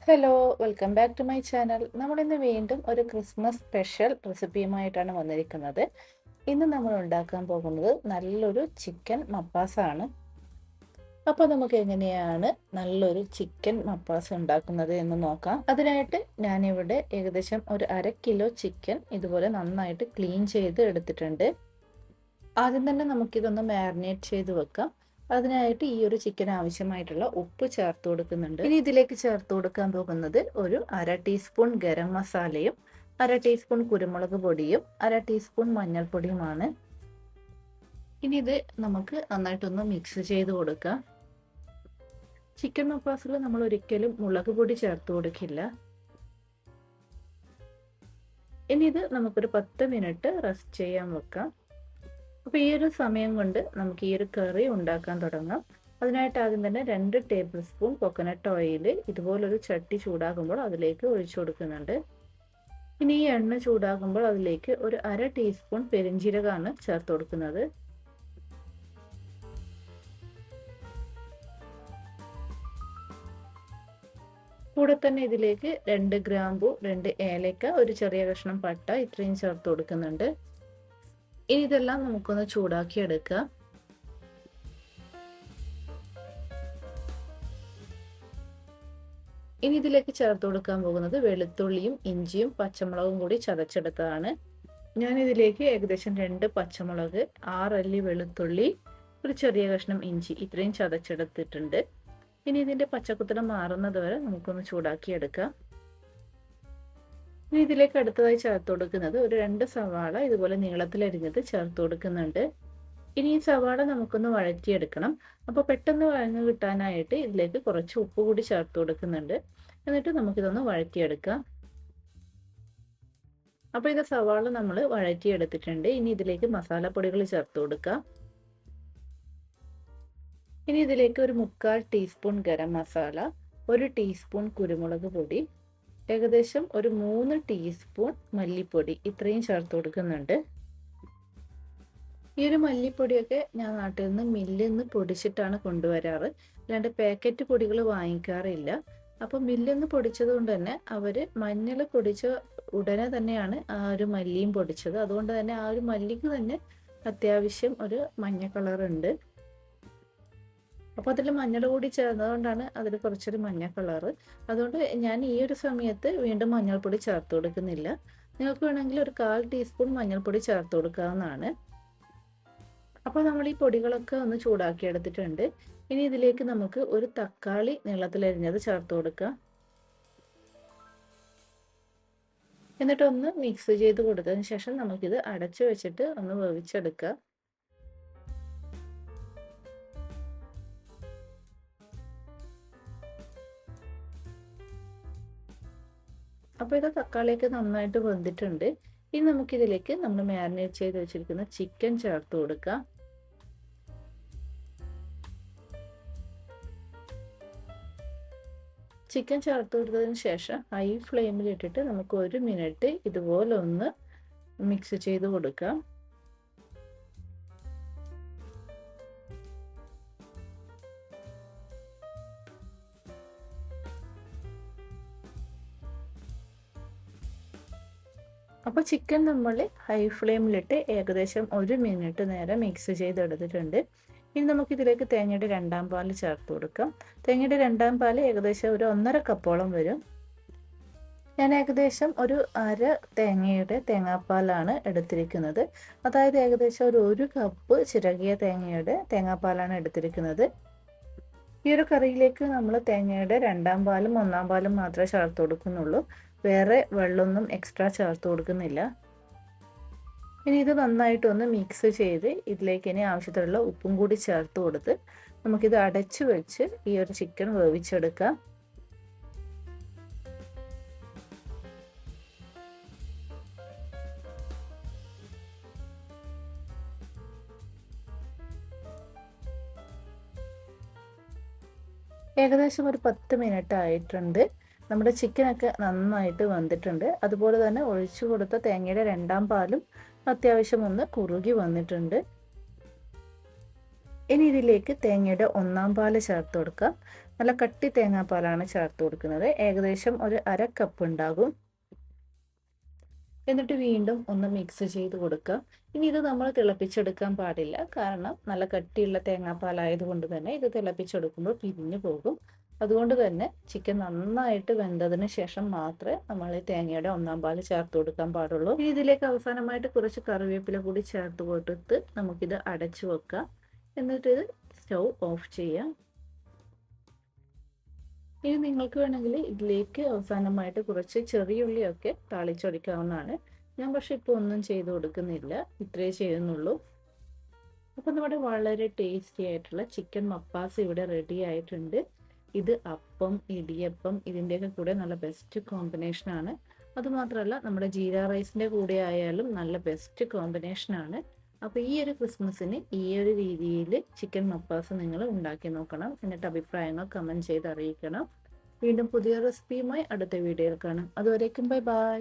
Hello, welcome back to my channel. നമ്മളിന്ന് വീണ്ടും ഒരു ക്രിസ്മസ് സ്പെഷ്യൽ റെസിപ്പിയുമായിട്ടാണ് വന്നിരിക്കുന്നത്. ഇന്ന് നമ്മൾ ഉണ്ടാക്കാൻ പോകുന്നത് നല്ലൊരു ചിക്കൻ മപ്പാസാണ്. അപ്പോൾ നമുക്ക് എങ്ങനെയാണ് നല്ലൊരു ചിക്കൻ മപ്പാസ് ഉണ്ടാക്കുന്നത് എന്ന് നോക്കാം. അതിനായിട്ട് ഞാനിവിടെ ഏകദേശം ഒരു 1/2 കിലോ ചിക്കൻ ഇതുപോലെ നന്നായിട്ട് ക്ലീൻ ചെയ്ത് എടുത്തിട്ടുണ്ട്. ആദ്യം തന്നെ നമുക്കിതൊന്ന് മാരിനേറ്റ് ചെയ്ത് വെക്കാം. അതിനായിട്ട് ഈ ഒരു ചിക്കൻ ആവശ്യമായിട്ടുള്ള ഉപ്പ് ചേർത്ത് കൊടുക്കുന്നുണ്ട്. ഇനി ഇതിലേക്ക് ചേർത്ത് കൊടുക്കാൻ പോകുന്നത് ഒരു 1/2 ടീസ്പൂൺ ഗരം മസാലയും 1/2 ടീസ്പൂൺ കുരുമുളക് പൊടിയും 1/2 ടീസ്പൂൺ മഞ്ഞൾപ്പൊടിയുമാണ്. ഇനി ഇത് നമുക്ക് നന്നായിട്ടൊന്ന് മിക്സ് ചെയ്ത് കൊടുക്കാം. ചിക്കൻ മപ്പാസിൽ നമ്മൾ ഒരിക്കലും മുളക് പൊടി ചേർത്ത് കൊടുക്കില്ല. ഇനി ഇത് നമുക്കൊരു 10 മിനിറ്റ് റെസ്റ്റ് ചെയ്യാൻ വെക്കാം. അപ്പോൾ ഈ ഒരു സമയം കൊണ്ട് നമുക്ക് ഈ ഒരു കറി ഉണ്ടാക്കാൻ തുടങ്ങാം. അതിനായിട്ട് ആദ്യം തന്നെ 2 ടേബിൾ സ്പൂൺ കോക്കനട്ട് ഓയിൽ ഇതുപോലൊരു ചട്ടി ചൂടാകുമ്പോൾ അതിലേക്ക് ഒഴിച്ചു കൊടുക്കുന്നുണ്ട്. ഇനി ഈ എണ്ണ ചൂടാകുമ്പോൾ അതിലേക്ക് ഒരു 1/2 ടീസ്പൂൺ പെരിഞ്ജീരകമാണ് ചേർത്ത് കൊടുക്കുന്നത്. കൂടെ തന്നെ ഇതിലേക്ക് 2 ഗ്രാമ്പു, 2 ഏലക്ക, ഒരു ചെറിയ കഷ്ണം പട്ട ഇത്രയും ചേർത്ത് കൊടുക്കുന്നുണ്ട്. ഇനി ഇതെല്ലാം നമുക്കൊന്ന് ചൂടാക്കി എടുക്കാം. ഇനി ഇതിലേക്ക് ചേർത്ത് കൊടുക്കാൻ പോകുന്നത് വെളുത്തുള്ളിയും ഇഞ്ചിയും പച്ചമുളകും കൂടി ചതച്ചെടുത്തതാണ്. ഞാൻ ഇതിലേക്ക് ഏകദേശം 2 പച്ചമുളക്, 6 അല്ലി വെളുത്തുള്ളി, ഒരു ചെറിയ കഷ്ണം ഇഞ്ചി ഇത്രയും ചതച്ചെടുത്തിട്ടുണ്ട്. ഇനി ഇതിന്റെ പച്ചക്കുത്തനം മാറുന്നത് വരെ നമുക്കൊന്ന് ചൂടാക്കി എടുക്കാം. ഇനി ഇതിലേക്ക് അടുത്തതായി ചേർത്ത് കൊടുക്കുന്നത് ഒരു 2 സവാള ഇതുപോലെ നീളത്തിലരിഞ്ഞത് ചേർത്ത് കൊടുക്കുന്നുണ്ട്. ഇനി ഈ സവാള നമുക്കൊന്ന് വഴറ്റിയെടുക്കണം. അപ്പോൾ പെട്ടെന്ന് വഴഞ്ഞു കിട്ടാനായിട്ട് ഇതിലേക്ക് കുറച്ച് ഉപ്പ് കൂടി ചേർത്ത് കൊടുക്കുന്നുണ്ട്. എന്നിട്ട് നമുക്കിതൊന്ന് വഴറ്റിയെടുക്കാം. അപ്പോൾ ഇത് സവാള നമ്മൾ വഴറ്റിയെടുത്തിട്ടുണ്ട്. ഇനി ഇതിലേക്ക് മസാലപ്പൊടികൾ ചേർത്ത് കൊടുക്കാം. ഇനി ഇതിലേക്ക് ഒരു 1/4 ടീസ്പൂൺ ഗരം മസാല, 1 ടീസ്പൂൺ കുരുമുളക് പൊടി, ഏകദേശം ഒരു 3 ടീസ്പൂൺ മല്ലിപ്പൊടി ഇത്രയും ചേർത്ത് കൊടുക്കുന്നുണ്ട്. ഈ ഒരു മല്ലിപ്പൊടിയൊക്കെ ഞാൻ നാട്ടിൽ നിന്ന് മില്ലിൽ നിന്ന് പൊടിച്ചിട്ടാണ് കൊണ്ടുവരാറ്, അല്ലാണ്ട് പാക്കറ്റ് പൊടികൾ വാങ്ങിക്കാറില്ല. അപ്പോൾ മില്ലിൽ നിന്ന് പൊടിച്ചത് കൊണ്ട് തന്നെ അവർ മഞ്ഞൾ പൊടിച്ച ഉടനെ തന്നെയാണ് ആ ഒരു മല്ലിയും പൊടിച്ചത്. അതുകൊണ്ട് തന്നെ ആ ഒരു മല്ലിക്ക് തന്നെ അത്യാവശ്യം ഒരു മഞ്ഞ കളറുണ്ട്. അപ്പോൾ അതിൽ മഞ്ഞൾ കൂടി ചേർന്നതുകൊണ്ടാണ് അതിൽ കുറച്ചൊരു മഞ്ഞ കളറ്. അതുകൊണ്ട് ഞാൻ ഈ ഒരു സമയത്ത് വീണ്ടും മഞ്ഞൾപ്പൊടി ചേർത്ത് കൊടുക്കുന്നില്ല. നിങ്ങൾക്ക് വേണമെങ്കിൽ ഒരു 1/4 ടീസ്പൂൺ മഞ്ഞൾപ്പൊടി ചേർത്ത് കൊടുക്കാവുന്നതാണ്. അപ്പോൾ നമ്മൾ ഈ പൊടികളൊക്കെ ഒന്ന് ചൂടാക്കി എടുത്തിട്ടുണ്ട്. ഇനി ഇതിലേക്ക് നമുക്ക് ഒരു തക്കാളി നീളത്തിലരിഞ്ഞത് ചേർത്ത് കൊടുക്കാം. എന്നിട്ടൊന്ന് മിക്സ് ചെയ്ത് കൊടുത്തതിന് ശേഷം നമുക്കിത് അടച്ചു വെച്ചിട്ട് ഒന്ന് വേവിച്ചെടുക്കാം. അപ്പോൾ ഇത് തക്കാളിയൊക്കെ നന്നായിട്ട് വെന്തിട്ടുണ്ട്. ഇനി നമുക്കിതിലേക്ക് നമ്മൾ മാരിനേറ്റ് ചെയ്ത് വെച്ചിരിക്കുന്ന ചിക്കൻ ചേർത്ത് കൊടുക്കാം. ചിക്കൻ ചേർത്ത് കൊടുത്തതിന് ശേഷം ഹൈ ഫ്ലെയിമിൽ ഇട്ടിട്ട് നമുക്ക് 1 മിനിറ്റ് ഇതുപോലെ ഒന്ന് മിക്സ് ചെയ്ത് കൊടുക്കാം. അപ്പോൾ ചിക്കൻ നമ്മൾ ഹൈ ഫ്ലെയിമിലിട്ട് ഏകദേശം 1 മിനിറ്റ് നേരം മിക്സ് ചെയ്തെടുത്തിട്ടുണ്ട്. ഇനി നമുക്കിതിലേക്ക് തേങ്ങയുടെ 2ാം പാൽ ചേർത്ത് കൊടുക്കാം. തേങ്ങയുടെ 2ാം പാൽ ഏകദേശം ഒരു 1/2 കപ്പോളം വരും. ഞാൻ ഏകദേശം ഒരു 1/2 തേങ്ങയുടെ തേങ്ങാപ്പാലാണ് എടുത്തിരിക്കുന്നത്. അതായത് ഏകദേശം ഒരു 1 കപ്പ് ചിരകിയ തേങ്ങയുടെ തേങ്ങാപ്പാലാണ് എടുത്തിരിക്കുന്നത്. ഈ ഒരു കറിയിലേക്ക് നമ്മൾ തേങ്ങയുടെ 2ാം പാലും 1ാം പാലും മാത്രമേ ചേർത്ത് കൊടുക്കുന്നുള്ളൂ. വേറെ വെള്ളമൊന്നും എക്സ്ട്രാ ചേർത്ത് കൊടുക്കുന്നില്ല. ഇനി ഇത് നന്നായിട്ടൊന്ന് മിക്സ് ചെയ്ത് ഇതിലേക്ക് ഇനി ആവശ്യത്തിനുള്ള ഉപ്പും കൂടി ചേർത്ത് കൊടുത്ത് നമുക്കിത് അടച്ചു വെച്ച് ഈ ഒരു ചിക്കൻ വേവിച്ചെടുക്കാം. ഏകദേശം ഒരു 10 മിനിറ്റ് ആയിട്ടുണ്ട്. നമ്മുടെ ചിക്കനൊക്കെ നന്നായിട്ട് വെന്തിട്ടുണ്ട്. അതുപോലെ തന്നെ ഒഴിച്ചു കൊടുത്ത തേങ്ങയുടെ 2ാം പാലും അത്യാവശ്യം ഒന്ന് കുറുകി വന്നിട്ടുണ്ട്. ഇനി ഇതിലേക്ക് തേങ്ങയുടെ ഒന്നാം പാല് ചേർത്ത് കൊടുക്കാം. നല്ല കട്ടി തേങ്ങാപ്പാലാണ് ചേർത്ത് കൊടുക്കുന്നത്. ഏകദേശം ഒരു 1/2 കപ്പ് ഉണ്ടാകും. എന്നിട്ട് വീണ്ടും ഒന്ന് മിക്സ് ചെയ്ത് കൊടുക്കാം. ഇനി ഇത് നമ്മൾ തിളപ്പിച്ചെടുക്കാൻ പാടില്ല, കാരണം നല്ല കട്ടിയുള്ള തേങ്ങാപ്പാലായതുകൊണ്ട് തന്നെ ഇത് തിളപ്പിച്ചെടുക്കുമ്പോൾ പിരിഞ്ഞു പോകും. അതുകൊണ്ട് തന്നെ ചിക്കൻ നന്നായിട്ട് വെന്തതിന് ശേഷം മാത്രമേ നമ്മൾ തേങ്ങയുടെ ഒന്നാം പാല് ചേർത്ത് കൊടുക്കാൻ പാടുള്ളൂ. ഇനി ഇതിലേക്ക് അവസാനമായിട്ട് കുറച്ച് കറിവേപ്പില കൂടി ചേർത്ത് കൊടുത്ത് നമുക്കിത് അടച്ചു വെക്കാം. എന്നിട്ട് ഇത് സ്റ്റൗ ഓഫ് ചെയ്യാം. ഇനി നിങ്ങൾക്ക് വേണമെങ്കിൽ ഇതിലേക്ക് അവസാനമായിട്ട് കുറച്ച് ചെറിയ ഉള്ളിയൊക്കെ താളിച്ചൊടിക്കാവുന്നതാണ്. ഞാൻ പക്ഷെ ഇപ്പോൾ ഒന്നും ചെയ്ത് കൊടുക്കുന്നില്ല, ഇത്രേ ചെയ്യുന്നുള്ളൂ. അപ്പോൾ നമ്മുടെ വളരെ ടേസ്റ്റി ആയിട്ടുള്ള ചിക്കൻ മപ്പാസ് ഇവിടെ റെഡി ആയിട്ടുണ്ട്. ഇത് അപ്പം, ഇടിയപ്പം ഇതിൻ്റെയൊക്കെ കൂടെ നല്ല ബെസ്റ്റ് കോമ്പിനേഷനാണ്. അതുമാത്രമല്ല നമ്മുടെ ജീര റൈസിൻ്റെ കൂടെ ആയാലും നല്ല ബെസ്റ്റ് കോമ്പിനേഷനാണ്. അപ്പോൾ ഈ ഒരു ക്രിസ്മസിന് ഈ ഒരു രീതിയിൽ ചിക്കൻ മപ്പാസ് നിങ്ങൾ ഉണ്ടാക്കി നോക്കണം. എന്നിട്ട് അഭിപ്രായങ്ങൾ കമൻറ്റ് ചെയ്ത് അറിയിക്കണം. വീണ്ടും പുതിയ റെസിപ്പിയുമായി അടുത്ത വീഡിയോയിൽ കാണാം. അതുവരേക്കും ബൈ ബൈ.